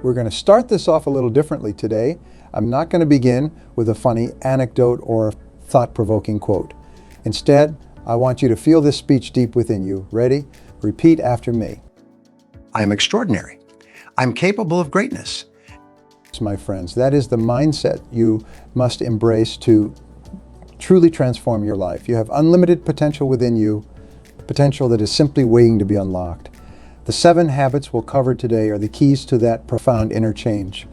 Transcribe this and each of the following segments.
We're going to start this off a little differently today. I'm not going to begin with a funny anecdote or thought-provoking quote. Instead, I want you to feel this speech deep within you. Ready? Repeat after me. I am extraordinary. I'm capable of greatness. My friends, that is the mindset you must embrace to truly transform your life. You have unlimited potential within you, potential that is simply waiting to be unlocked. The 7 habits we'll cover today are the keys to that profound inner change.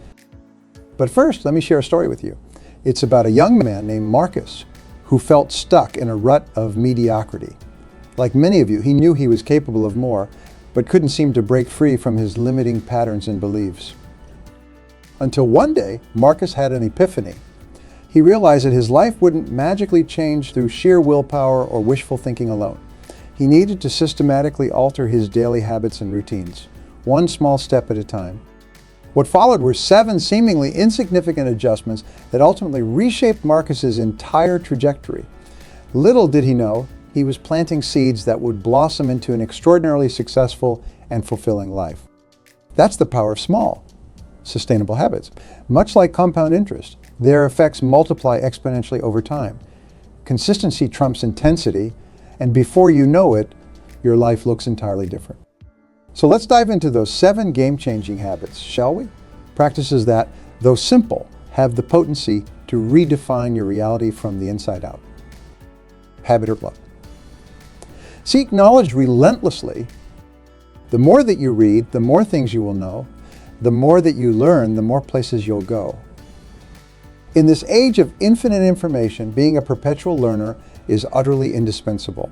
But first, let me share a story with you. It's about a young man named Marcus who felt stuck in a rut of mediocrity. Like many of you, he knew he was capable of more, but couldn't seem to break free from his limiting patterns and beliefs. Until one day, Marcus had an epiphany. He realized that his life wouldn't magically change through sheer willpower or wishful thinking alone. He needed to systematically alter his daily habits and routines, one small step at a time. What followed were 7 seemingly insignificant adjustments that ultimately reshaped Marcus's entire trajectory. Little did he know, he was planting seeds that would blossom into an extraordinarily successful and fulfilling life. That's the power of small, sustainable habits. Much like compound interest, their effects multiply exponentially over time. Consistency trumps intensity, and before you know it, your life looks entirely different. So let's dive into those 7 game-changing habits, shall we? Practices that, though simple, have the potency to redefine your reality from the inside out. Habit or love. Seek knowledge relentlessly. The more that you read, the more things you will know. The more that you learn, the more places you'll go. In this age of infinite information, being a perpetual learner is utterly indispensable.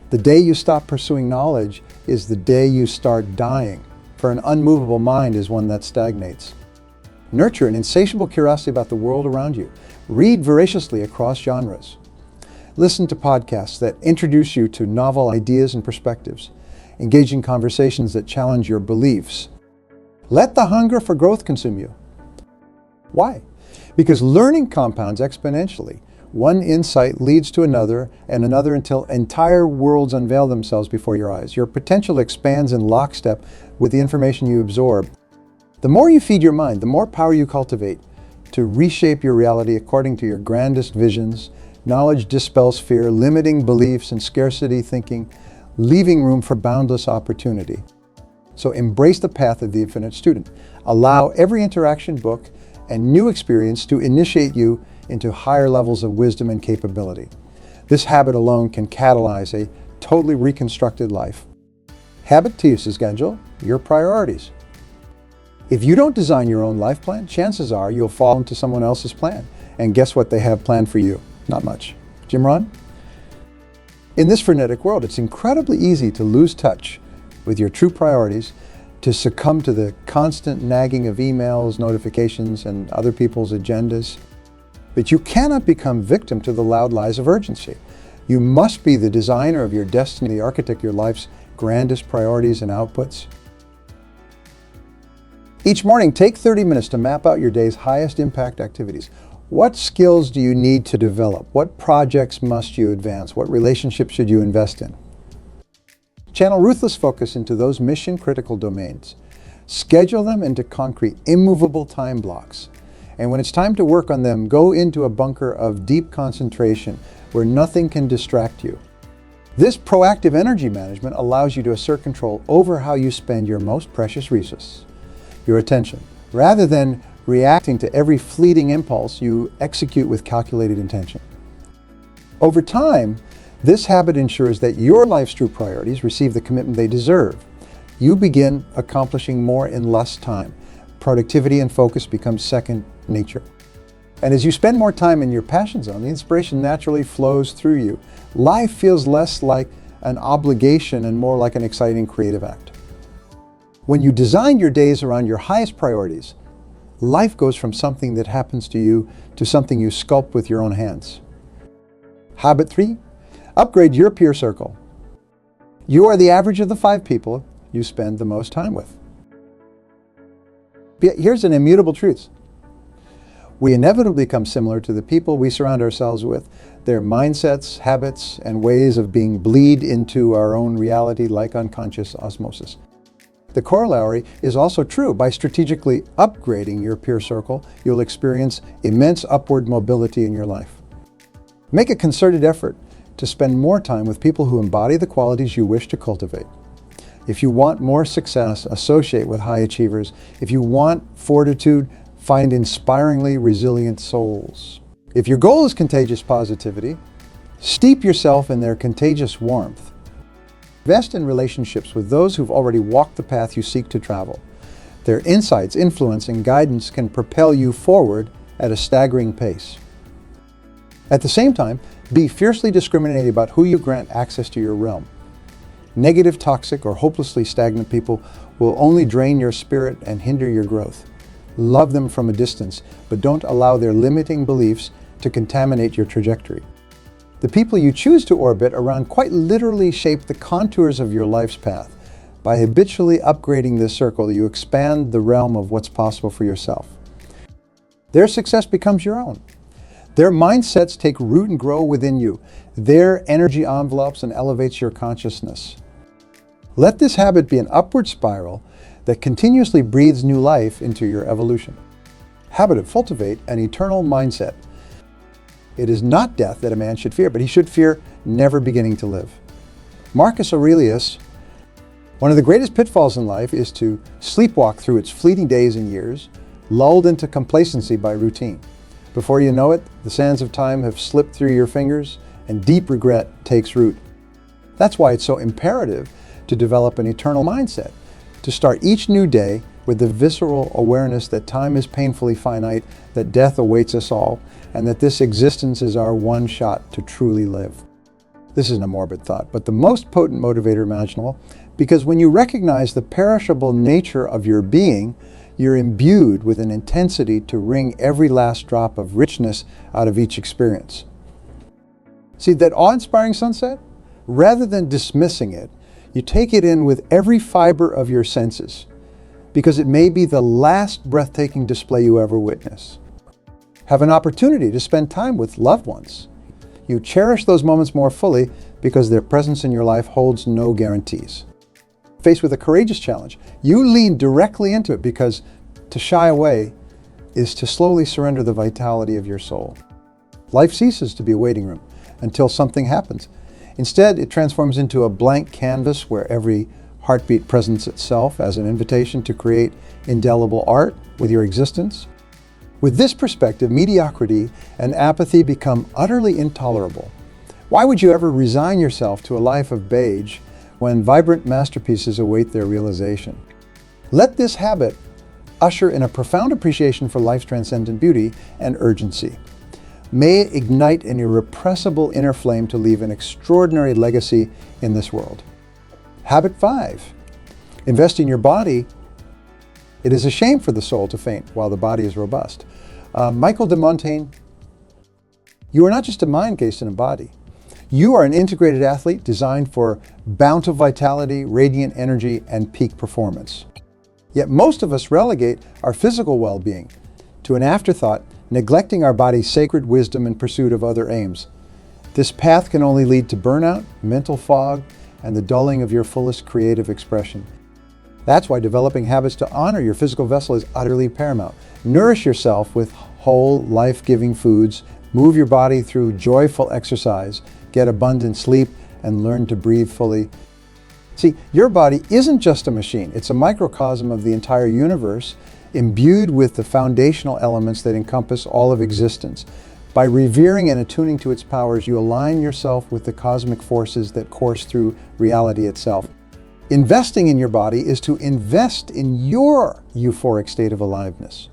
The day you stop pursuing knowledge is the day you start dying, for an unmovable mind is one that stagnates. Nurture an insatiable curiosity about the world around you. Read voraciously across genres. Listen to podcasts that introduce you to novel ideas and perspectives. Engage in conversations that challenge your beliefs. Let the hunger for growth consume you. Why? Because learning compounds exponentially. One insight leads to another and another until entire worlds unveil themselves before your eyes. Your potential expands in lockstep with the information you absorb. The more you feed your mind, the more power you cultivate to reshape your reality according to your grandest visions. Knowledge dispels fear, limiting beliefs and scarcity thinking, leaving room for boundless opportunity. So embrace the path of the infinite student. Allow every interaction, book, and new experience to initiate you into higher levels of wisdom and capability. This habit alone can catalyze a totally reconstructed life. Habit to schedule your priorities. If you don't design your own life plan, chances are you'll fall into someone else's plan. And guess what they have planned for you? Not much. Jim Ron? In this frenetic world, it's incredibly easy to lose touch with your true priorities, to succumb to the constant nagging of emails, notifications, and other people's agendas. But you cannot become victim to the loud lies of urgency. You must be the designer of your destiny, the architect of your life's grandest priorities and outputs. Each morning, take 30 minutes to map out your day's highest impact activities. What skills do you need to develop? What projects must you advance? What relationships should you invest in? Channel ruthless focus into those mission-critical domains. Schedule them into concrete, immovable time blocks. And when it's time to work on them, go into a bunker of deep concentration where nothing can distract you. This proactive energy management allows you to assert control over how you spend your most precious resource, your attention. Rather than reacting to every fleeting impulse, you execute with calculated intention. Over time, this habit ensures that your life's true priorities receive the commitment they deserve. You begin accomplishing more in less time. Productivity and focus become second nature. And as you spend more time in your passion zone, the inspiration naturally flows through you. Life feels less like an obligation and more like an exciting creative act. When you design your days around your highest priorities, life goes from something that happens to you to something you sculpt with your own hands. Habit 3. Upgrade your peer circle. You are the average of the 5 people you spend the most time with. Here's an immutable truth. We inevitably become similar to the people we surround ourselves with. Their mindsets, habits, and ways of being bleed into our own reality like unconscious osmosis. The corollary is also true. By strategically upgrading your peer circle, you'll experience immense upward mobility in your life. Make a concerted effort to spend more time with people who embody the qualities you wish to cultivate. If you want more success, associate with high achievers. If you want fortitude, find inspiringly resilient souls. If your goal is contagious positivity, steep yourself in their contagious warmth. Invest in relationships with those who've already walked the path you seek to travel. Their insights, influence, and guidance can propel you forward at a staggering pace. At the same time, be fiercely discriminating about who you grant access to your realm. Negative, toxic, or hopelessly stagnant people will only drain your spirit and hinder your growth. Love them from a distance, but don't allow their limiting beliefs to contaminate your trajectory. The people you choose to orbit around quite literally shape the contours of your life's path. By habitually upgrading this circle, you expand the realm of what's possible for yourself. Their success becomes your own. Their mindsets take root and grow within you. Their energy envelopes and elevates your consciousness. Let this habit be an upward spiral that continuously breathes new life into your evolution. Habit of cultivate an eternal mindset. It is not death that a man should fear, but he should fear never beginning to live. Marcus Aurelius, one of the greatest pitfalls in life is to sleepwalk through its fleeting days and years, lulled into complacency by routine. Before you know it, the sands of time have slipped through your fingers and deep regret takes root. That's why it's so imperative to develop an eternal mindset, to start each new day with the visceral awareness that time is painfully finite, that death awaits us all, and that this existence is our one shot to truly live. This isn't a morbid thought, but the most potent motivator imaginable, because when you recognize the perishable nature of your being, you're imbued with an intensity to wring every last drop of richness out of each experience. See that awe-inspiring sunset? Rather than dismissing it, you take it in with every fiber of your senses, because it may be the last breathtaking display you ever witness. Have an opportunity to spend time with loved ones. You cherish those moments more fully because their presence in your life holds no guarantees. Faced with a courageous challenge, you lean directly into it, because to shy away is to slowly surrender the vitality of your soul. Life ceases to be a waiting room until something happens. Instead, it transforms into a blank canvas where every heartbeat presents itself as an invitation to create indelible art with your existence. With this perspective, mediocrity and apathy become utterly intolerable. Why would you ever resign yourself to a life of beige when vibrant masterpieces await their realization? Let this habit usher in a profound appreciation for life's transcendent beauty and urgency. May it ignite an irrepressible inner flame to leave an extraordinary legacy in this world. Habit 5. Invest in your body. It is a shame for the soul to faint while the body is robust. Michael de Montaigne, you are not just a mind cased in a body. You are an integrated athlete designed for bountiful vitality, radiant energy, and peak performance. Yet most of us relegate our physical well-being to an afterthought, neglecting our body's sacred wisdom in pursuit of other aims. This path can only lead to burnout, mental fog, and the dulling of your fullest creative expression. That's why developing habits to honor your physical vessel is utterly paramount. Nourish yourself with whole, life-giving foods, move your body through joyful exercise, get abundant sleep, and learn to breathe fully. See, your body isn't just a machine. It's a microcosm of the entire universe, imbued with the foundational elements that encompass all of existence. By revering and attuning to its powers, you align yourself with the cosmic forces that course through reality itself. Investing in your body is to invest in your euphoric state of aliveness.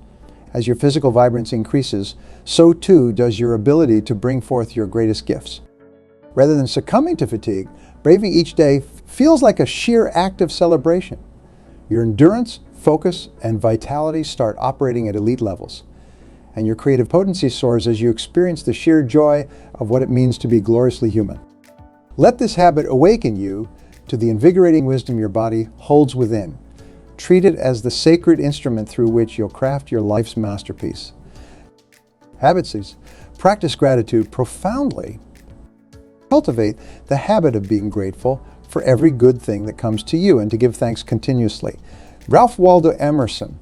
As your physical vibrancy increases, so too does your ability to bring forth your greatest gifts. Rather than succumbing to fatigue, braving each day feels like a sheer act of celebration. Your endurance, focus, and vitality start operating at elite levels, and your creative potency soars as you experience the sheer joy of what it means to be gloriously human. Let this habit awaken you to the invigorating wisdom your body holds within. Treat it as the sacred instrument through which you'll craft your life's masterpiece. Habit 6. Practice gratitude profoundly. Cultivate the habit of being grateful for every good thing that comes to you and to give thanks continuously. Ralph Waldo Emerson.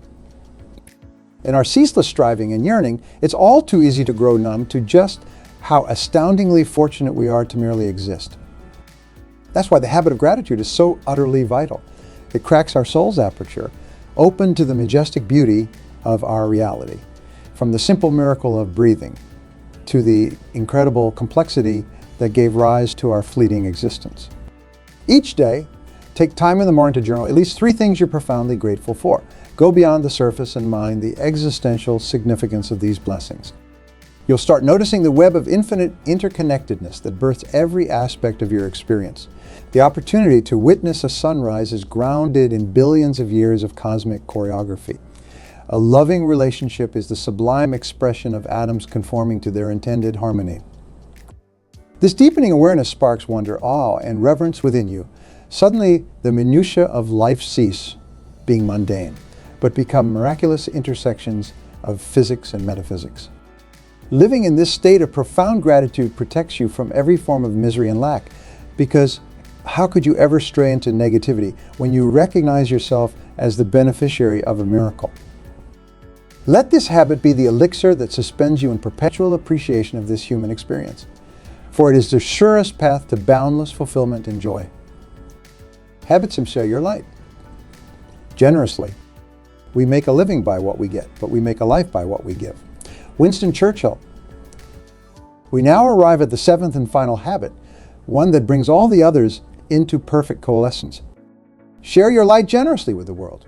In our ceaseless striving and yearning, it's all too easy to grow numb to just how astoundingly fortunate we are to merely exist. That's why the habit of gratitude is so utterly vital. It cracks our soul's aperture, open to the majestic beauty of our reality, from the simple miracle of breathing to the incredible complexity that gave rise to our fleeting existence. Each day, take time in the morning to journal at least 3 things you're profoundly grateful for. Go beyond the surface and mind the existential significance of these blessings. You'll start noticing the web of infinite interconnectedness that births every aspect of your experience. The opportunity to witness a sunrise is grounded in billions of years of cosmic choreography. A loving relationship is the sublime expression of atoms conforming to their intended harmony. This deepening awareness sparks wonder, awe, and reverence within you. Suddenly, the minutiae of life cease being mundane, but become miraculous intersections of physics and metaphysics. Living in this state of profound gratitude protects you from every form of misery and lack, because how could you ever stray into negativity when you recognize yourself as the beneficiary of a miracle? Let this habit be the elixir that suspends you in perpetual appreciation of this human experience, for it is the surest path to boundless fulfillment and joy. Habits share your light. Generously. We make a living by what we get, but we make a life by what we give. Winston Churchill. We now arrive at the 7th and final habit, one that brings all the others into perfect coalescence. Share your light generously with the world.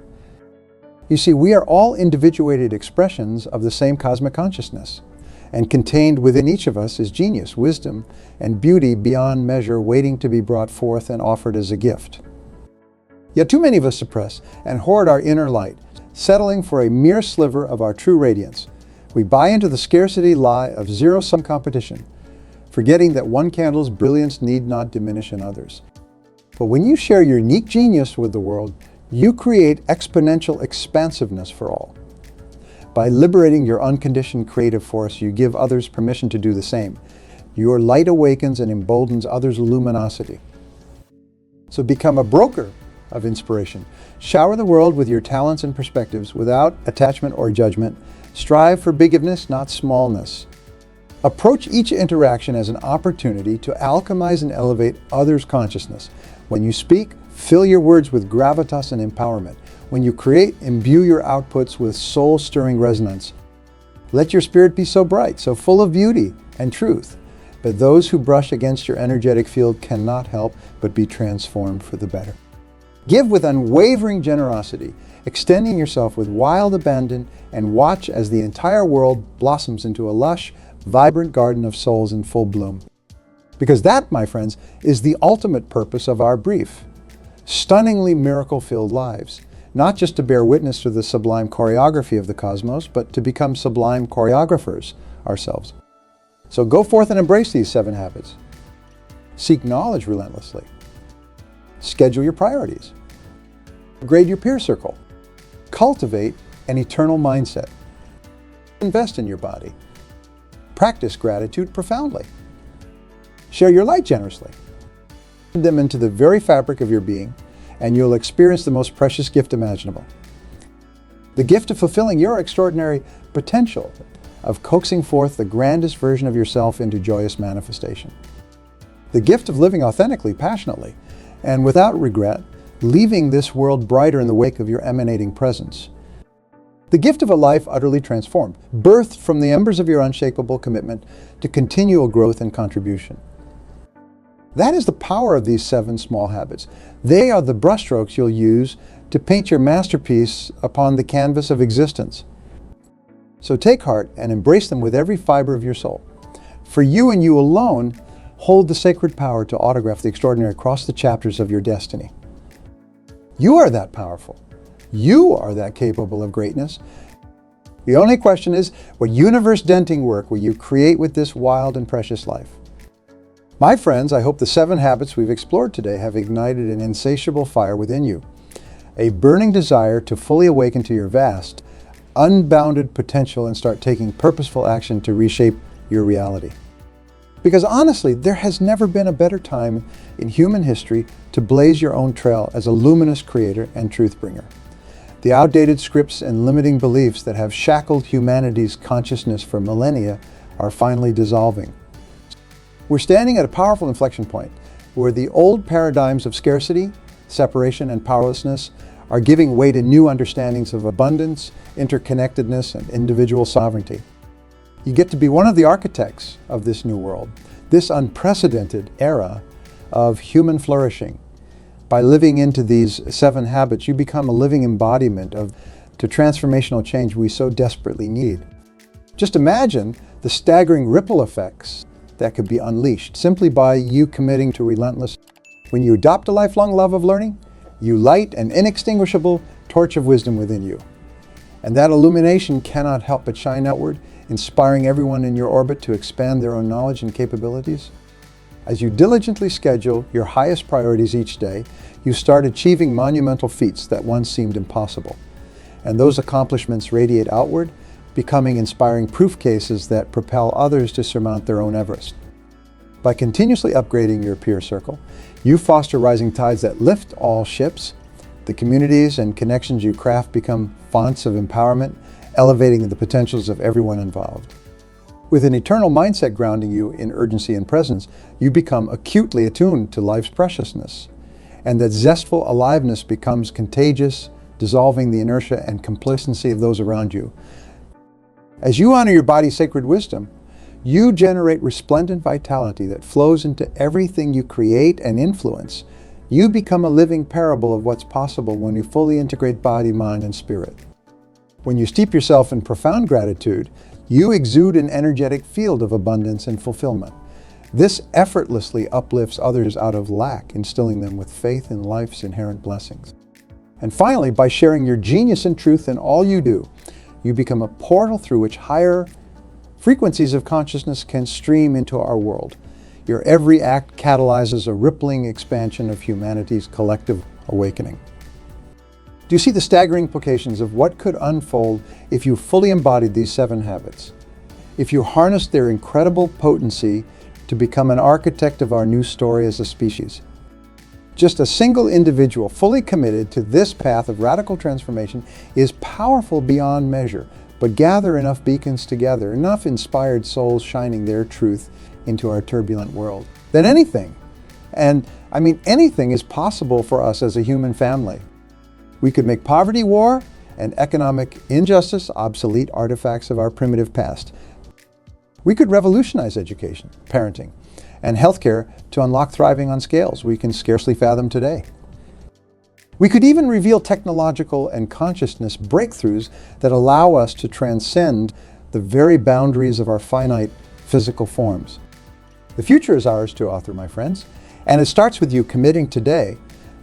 You see, we are all individuated expressions of the same cosmic consciousness, and contained within each of us is genius, wisdom, and beauty beyond measure waiting to be brought forth and offered as a gift. Yet too many of us suppress and hoard our inner light, settling for a mere sliver of our true radiance. We buy into the scarcity lie of zero-sum competition, forgetting that one candle's brilliance need not diminish in others. But when you share your unique genius with the world, you create exponential expansiveness for all. By liberating your unconditioned creative force, you give others permission to do the same. Your light awakens and emboldens others' luminosity. So become a broker of inspiration. Shower the world with your talents and perspectives without attachment or judgment. Strive for bigness, not smallness. Approach each interaction as an opportunity to alchemize and elevate others' consciousness. When you speak, fill your words with gravitas and empowerment. When you create, imbue your outputs with soul-stirring resonance. Let your spirit be so bright, so full of beauty and truth, but those who brush against your energetic field cannot help but be transformed for the better. Give with unwavering generosity, extending yourself with wild abandon, and watch as the entire world blossoms into a lush, vibrant garden of souls in full bloom. Because that, my friends, is the ultimate purpose of our brief, stunningly miracle-filled lives. Not just to bear witness to the sublime choreography of the cosmos, but to become sublime choreographers ourselves. So go forth and embrace these 7 habits. Seek knowledge relentlessly. Schedule your priorities. Grade your peer circle. Cultivate an eternal mindset. Invest in your body. Practice gratitude profoundly. Share your light generously. Put them into the very fabric of your being, and you'll experience the most precious gift imaginable. The gift of fulfilling your extraordinary potential, of coaxing forth the grandest version of yourself into joyous manifestation. The gift of living authentically, passionately, and without regret, leaving this world brighter in the wake of your emanating presence. The gift of a life utterly transformed, birthed from the embers of your unshakable commitment to continual growth and contribution. That is the power of these 7 small habits. They are the brushstrokes you'll use to paint your masterpiece upon the canvas of existence. So take heart and embrace them with every fiber of your soul. For you and you alone hold the sacred power to autograph the extraordinary across the chapters of your destiny. You are that powerful. You are that capable of greatness. The only question is, what universe-denting work will you create with this wild and precious life? My friends, I hope the 7 habits we've explored today have ignited an insatiable fire within you, a burning desire to fully awaken to your vast, unbounded potential and start taking purposeful action to reshape your reality. Because honestly, there has never been a better time in human history to blaze your own trail as a luminous creator and truth bringer. The outdated scripts and limiting beliefs that have shackled humanity's consciousness for millennia are finally dissolving. We're standing at a powerful inflection point where the old paradigms of scarcity, separation, and powerlessness are giving way to new understandings of abundance, interconnectedness, and individual sovereignty. You get to be one of the architects of this new world, this unprecedented era of human flourishing. By living into these 7 habits, you become a living embodiment of the transformational change we so desperately need. Just imagine the staggering ripple effects that could be unleashed simply by you committing to relentless. When you adopt a lifelong love of learning, you light an inextinguishable torch of wisdom within you. And that illumination cannot help but shine outward, inspiring everyone in your orbit to expand their own knowledge and capabilities. As you diligently schedule your highest priorities each day, you start achieving monumental feats that once seemed impossible. And those accomplishments radiate outward, becoming inspiring proof cases that propel others to surmount their own Everest. By continuously upgrading your peer circle, you foster rising tides that lift all ships. The communities and connections you craft become fonts of empowerment, elevating the potentials of everyone involved. With an eternal mindset grounding you in urgency and presence, you become acutely attuned to life's preciousness. And that zestful aliveness becomes contagious, dissolving the inertia and complacency of those around you. As you honor your body's sacred wisdom, you generate resplendent vitality that flows into everything you create and influence. You become a living parable of what's possible when you fully integrate body, mind, and spirit. When you steep yourself in profound gratitude, you exude an energetic field of abundance and fulfillment. This effortlessly uplifts others out of lack, instilling them with faith in life's inherent blessings. And finally, by sharing your genius and truth in all you do, you become a portal through which higher frequencies of consciousness can stream into our world. Your every act catalyzes a rippling expansion of humanity's collective awakening. Do you see the staggering implications of what could unfold if you fully embodied these 7 habits? If you harnessed their incredible potency to become an architect of our new story as a species? Just a single individual fully committed to this path of radical transformation is powerful beyond measure, but gather enough beacons together, enough inspired souls shining their truth into our turbulent world, then anything, anything is possible for us as a human family. We could make poverty, war, and economic injustice obsolete artifacts of our primitive past. We could revolutionize education, parenting, and healthcare to unlock thriving on scales we can scarcely fathom today. We could even reveal technological and consciousness breakthroughs that allow us to transcend the very boundaries of our finite physical forms. The future is ours to author, my friends, and it starts with you committing today,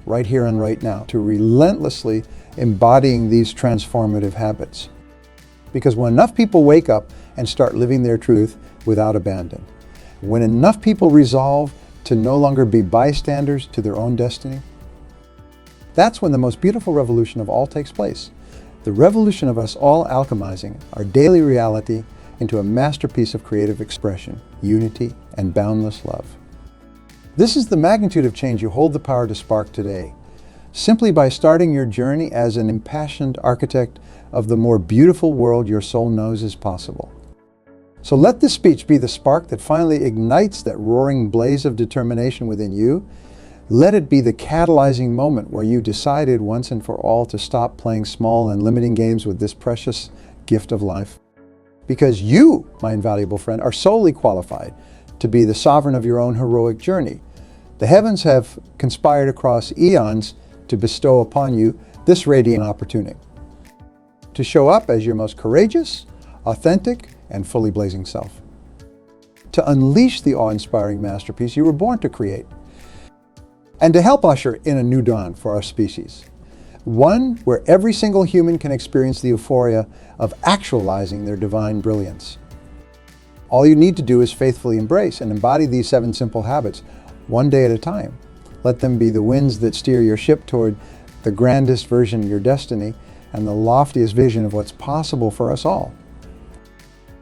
right here and right now, to relentlessly embodying these transformative habits. Because when enough people wake up and start living their truth without abandon, when enough people resolve to no longer be bystanders to their own destiny, that's when the most beautiful revolution of all takes place. The revolution of us all alchemizing our daily reality into a masterpiece of creative expression, unity, and boundless love. This is the magnitude of change you hold the power to spark today, simply by starting your journey as an impassioned architect of the more beautiful world your soul knows is possible. So let this speech be the spark that finally ignites that roaring blaze of determination within you. Let it be the catalyzing moment where you decided once and for all to stop playing small and limiting games with this precious gift of life. Because you, my invaluable friend, are solely qualified to be the sovereign of your own heroic journey. The heavens have conspired across eons to bestow upon you this radiant opportunity to show up as your most courageous, authentic, and fully blazing self. To unleash the awe-inspiring masterpiece you were born to create. And to help usher in a new dawn for our species. One where every single human can experience the euphoria of actualizing their divine brilliance. All you need to do is faithfully embrace and embody these 7 simple habits, one day at a time. Let them be the winds that steer your ship toward the grandest version of your destiny and the loftiest vision of what's possible for us all.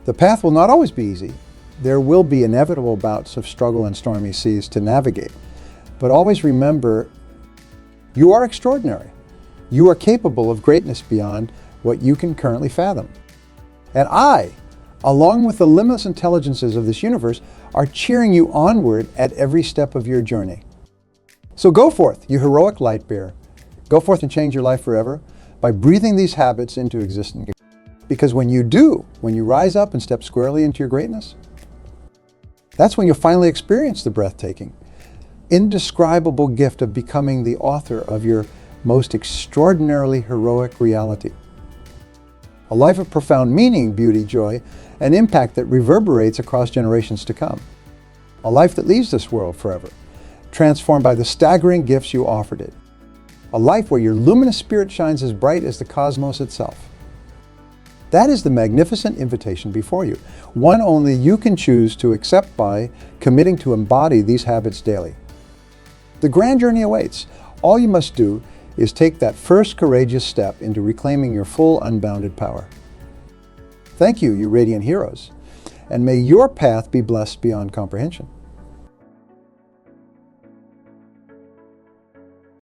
The path will not always be easy, There will be inevitable bouts of struggle and stormy seas to navigate. But always remember, you are extraordinary. You are capable of greatness beyond what you can currently fathom. And I, along with the limitless intelligences of this universe, are cheering you onward at every step of your journey. So go forth, you heroic light bearer. Go forth and change your life forever by breathing these habits into existence. Because when you do, when you rise up and step squarely into your greatness, that's when you'll finally experience the breathtaking, indescribable gift of becoming the author of your most extraordinarily heroic reality. A life of profound meaning, beauty, joy, and impact that reverberates across generations to come. A life that leaves this world forever, transformed by the staggering gifts you offered it. A life where your luminous spirit shines as bright as the cosmos itself. That is the magnificent invitation before you, one only you can choose to accept by committing to embody these habits daily. The grand journey awaits. All you must do is take that first courageous step into reclaiming your full unbounded power. Thank you, you radiant heroes, and may your path be blessed beyond comprehension.